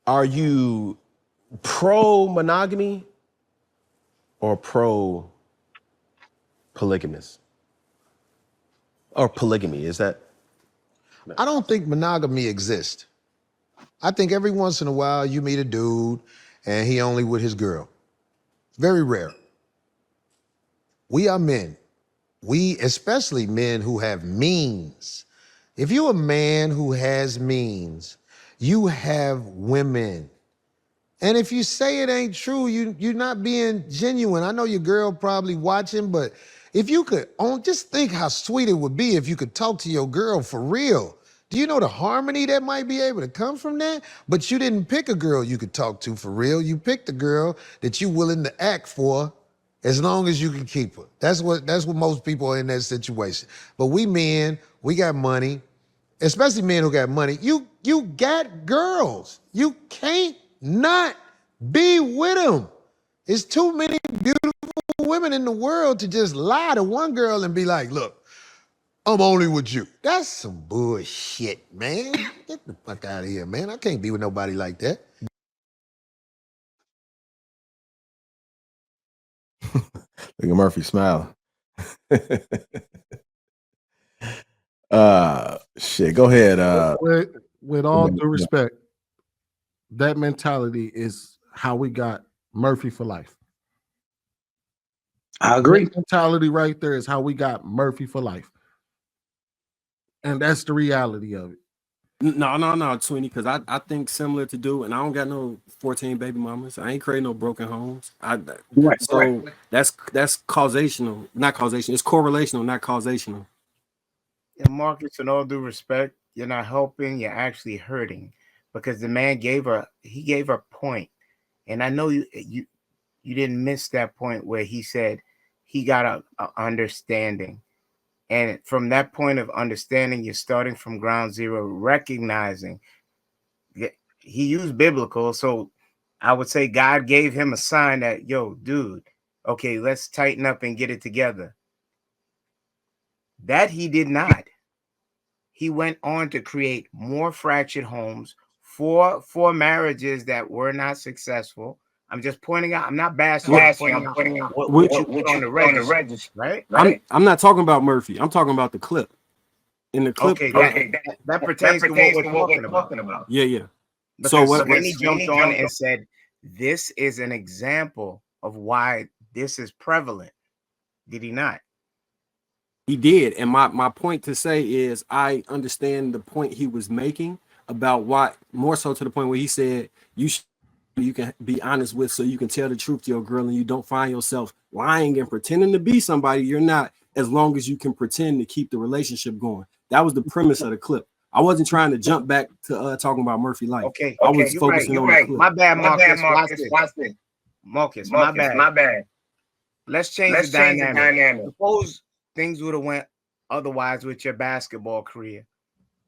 Are you pro monogamy or pro polygamous? Or polygamy? Is that? I don't think monogamy exists. I think every once in a while you meet a dude and he only with his girl. Very rare. We are men. We, especially men who have means. If you're a man who has means, you have women. And if you say it ain't true, you're not being genuine. I know your girl probably watching, but if you could just think how sweet it would be if you could talk to your girl for real. Do you know the harmony that might be able to come from that? But you didn't pick a girl you could talk to for real. You picked a girl that you're willing to act for as long as you can keep her. That's what most people are in that situation. But we men, we got money, especially men who got money. You got girls. You can't not be with them. It's too many beautiful women in the world to just lie to one girl and be like, look, I'm only with you. That's some bullshit, man. Get the fuck out of here, man. I can't be with nobody like that. Look at Murphy smile. Shit, go ahead. With all due respect, that mentality is how we got Murphy for life. I agree. That mentality right there is how we got Murphy for life. And that's the reality of it. No, Twinny, because I think similar to do, and I don't got no 14 baby mamas. I ain't creating no broken homes. Right. That's causational, not causation. It's correlational, not causational. And Marcus, in all due respect, you're not helping. You're actually hurting, because the man gave her point, and I know you didn't miss that point where he said he got a understanding. And from that point of understanding, you're starting from ground zero, recognizing that he used biblical. So I would say God gave him a sign that, yo, dude, okay, let's tighten up and get it together. That he did not. He went on to create more fractured homes, four marriages that were not successful. I'm just pointing out. I'm not bashing. I'm pointing out what you put on the register, right? I'm not talking about Murphy. I'm talking about the clip. In the clip, that pertains to what we're talking about. Yeah. Because so when he jumped on and said, "This is an example of why this is prevalent," did he not? He did, and my point to say is I understand the point he was making about why, more so to the point where he said you can be honest with, so you can tell the truth to your girl and you don't find yourself lying and pretending to be somebody you're not, as long as you can pretend to keep the relationship going. That was the premise of the clip. I wasn't trying to jump back to talking about Murphy life. Okay, I was focusing on the clip. My bad, Marcus. Watch this. Marcus, my bad. Let's change the dynamic. Suppose things would have went otherwise with your basketball career.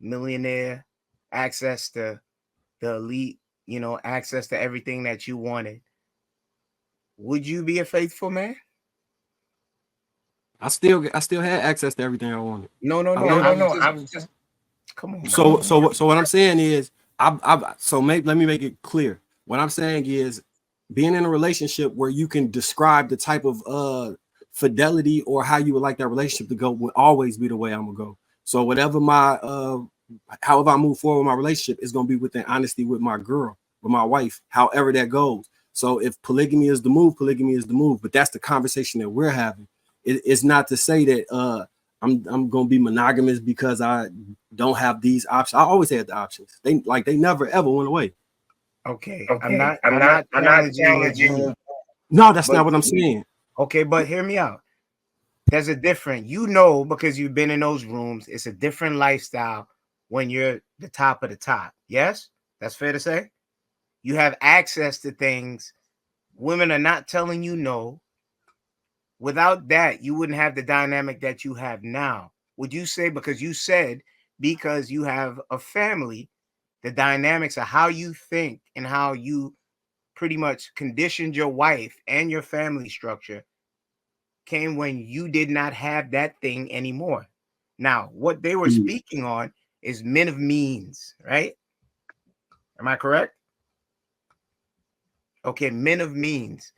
Millionaire, access to the elite, access to everything that you wanted. Would you be a faithful man? I still had access to everything I wanted. No. I was just come on. So what I'm saying is, let me make it clear. What I'm saying is, being in a relationship where you can describe the type of fidelity or how you would like that relationship to go would always be the way I'm gonna go. So whatever however I move forward with my relationship is gonna be within honesty with my girl, with my wife, however that goes. So if polygamy is the move, polygamy is the move. But that's the conversation that we're having. It's not to say that I'm gonna be monogamous because I don't have these options. I always had the options. They never ever went away. Okay. I'm not challenging you. No, that's not what I'm saying. Okay, but hear me out. There's a different, because you've been in those rooms, it's a different lifestyle when you're the top of the top. Yes? That's fair to say? You have access to things. Women are not telling you no. Without that, you wouldn't have the dynamic that you have now. Would you say, because you have a family, the dynamics of how you think and how you pretty much conditioned your wife and your family structure came when you did not have that thing anymore. Now, what they were speaking on is men of means, right? Am I correct? Okay, men of means,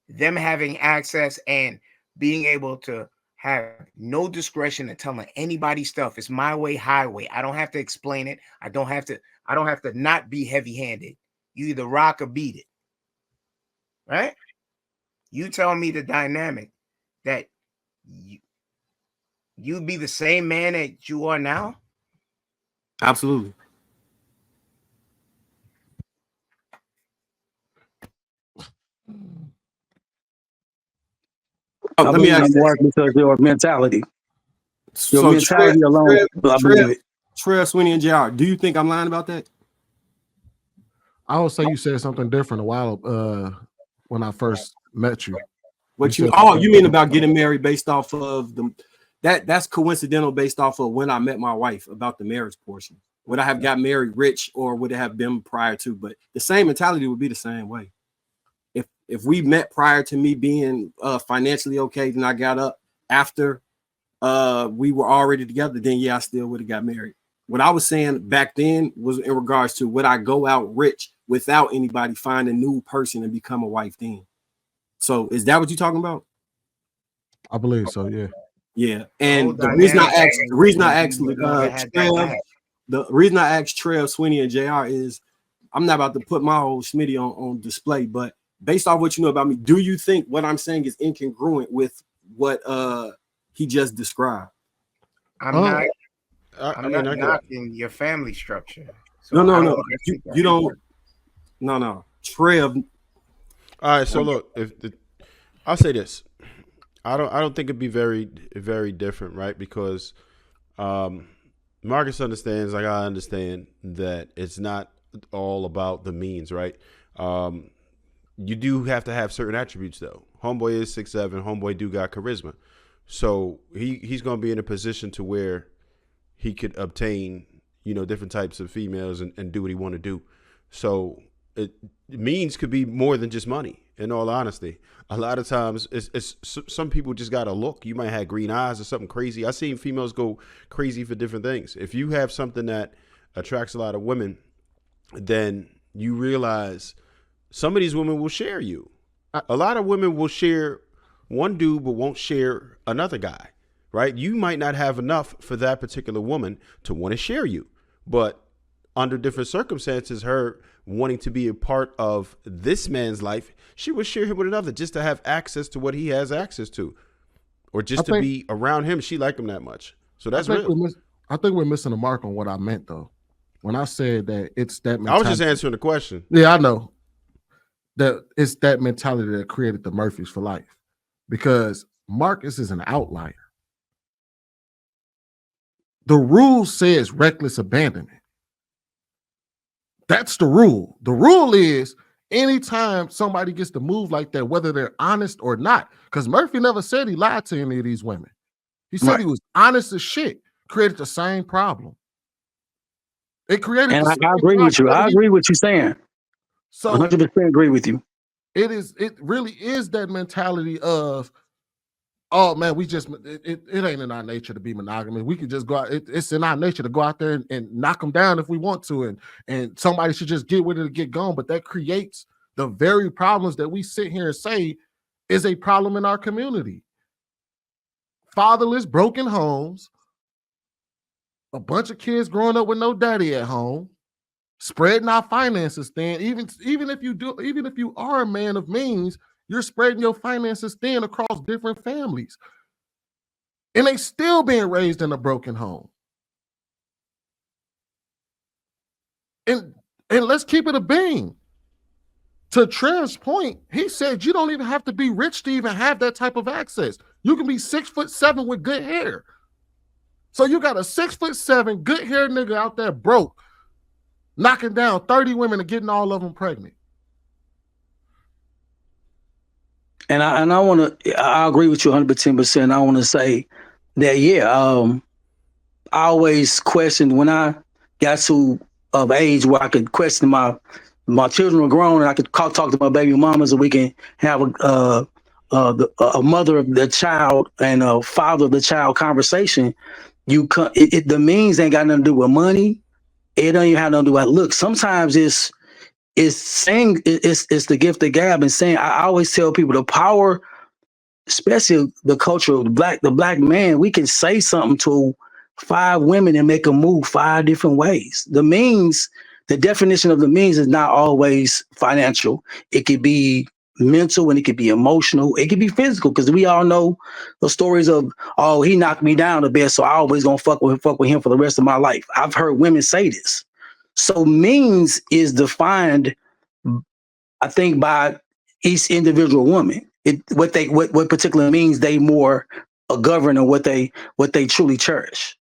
them having access and being able to have no discretion in telling anybody stuff. It's my way, highway. I don't have to explain it. I don't have to not be heavy-handed. You either rock or beat it. Right? You tell me the dynamic that you be the same man that you are now? Absolutely. Oh, I let me believe ask in this. work because your mentality. Your So mentality alone, I believe it. Trev, Sweeney, and JR, do you think I'm lying about that? I would say you said something different a while when I first met you. You mean about getting married based off of that's coincidental based off of when I met my wife, about the marriage portion. Would I have got married rich, or would it have been prior to? But the same mentality would be the same way. If we met prior to me being financially okay, then I got up after we were already together, then yeah, I still would have got married. What I was saying back then was in regards to, would I go out rich without anybody, find a new person and become a wife then? So is that what you're talking about? I believe so, yeah. Yeah. And the reason I asked Trev, Sweeney, and JR is, I'm not about to put my whole Schmitty on display, but based off what you know about me, do you think what I'm saying is incongruent with what he just described? I'm not knocking your family structure. So no. You don't. No. Trev. All right. So look, I'll say this, I don't think it'd be very, very different, right? Because Marcus understands, like I understand, that it's not all about the means, right? You do have to have certain attributes, though. Homeboy is 6'7". Homeboy do got charisma, so he's going to be in a position to where he could obtain, different types of females and do what he want to do. So means could be more than just money. In all honesty, a lot of times it's some people just got to look. You might have green eyes or something crazy. I've seen females go crazy for different things. If you have something that attracts a lot of women, then you realize some of these women will share you. A lot of women will share one dude but won't share another guy, right? You might not have enough for that particular woman to want to share you, but under different circumstances, her wanting to be a part of this man's life, she would share him with another just to have access to what he has access to, or just to be around him. She liked him that much. So that's real. I think we're missing the mark on what I meant, though. When I said that it's that mentality. I was just answering the question. Yeah, I know. That it's that mentality that created the Murphys for life. Because Marcus is an outlier. The rule says reckless abandonment. That's the rule. The rule is anytime somebody gets to move like that, whether they're honest or not, because Murphy never said he lied to any of these women. He said he was honest as shit, created the same problem. It created and I agree with you. I agree with you saying. So 100% agree with you. It really is that mentality of, oh man, it ain't in our nature to be monogamous. We could just go out. It's in our nature to go out there and knock them down if we want to, and somebody should just get with it and get gone. But that creates the very problems that we sit here and say is a problem in our community. Fatherless, broken homes, a bunch of kids growing up with no daddy at home, spreading our finances thin. Even if you are a man of means, you're spreading your finances thin across different families. And they still being raised in a broken home. And let's keep it a bean. To Trev's point, he said you don't even have to be rich to even have that type of access. You can be 6'7" with good hair. So you got a 6'7" good hair nigga out there broke, knocking down 30 women and getting all of them pregnant. And I agree with you 110%. I want to say that, I always questioned when I got to of age where I could question my children were grown and I could talk to my baby mamas and we can have a mother of the child and a father of the child conversation. The means ain't got nothing to do with money. It don't even have nothing to do with look. Sometimes it's is saying it's the gift of gab, and saying I always tell people the power, especially the culture of the black man, we can say something to 5 women and make them move 5 different ways. The definition of the means is not always financial. It could be mental and it could be emotional. It could be physical, because we all know the stories of, oh, he knocked me down a bit, so I always gonna fuck with him for the rest of my life. I've heard women say this. So means is defined, I think, by each individual woman. What particular means they more govern, or what they truly cherish.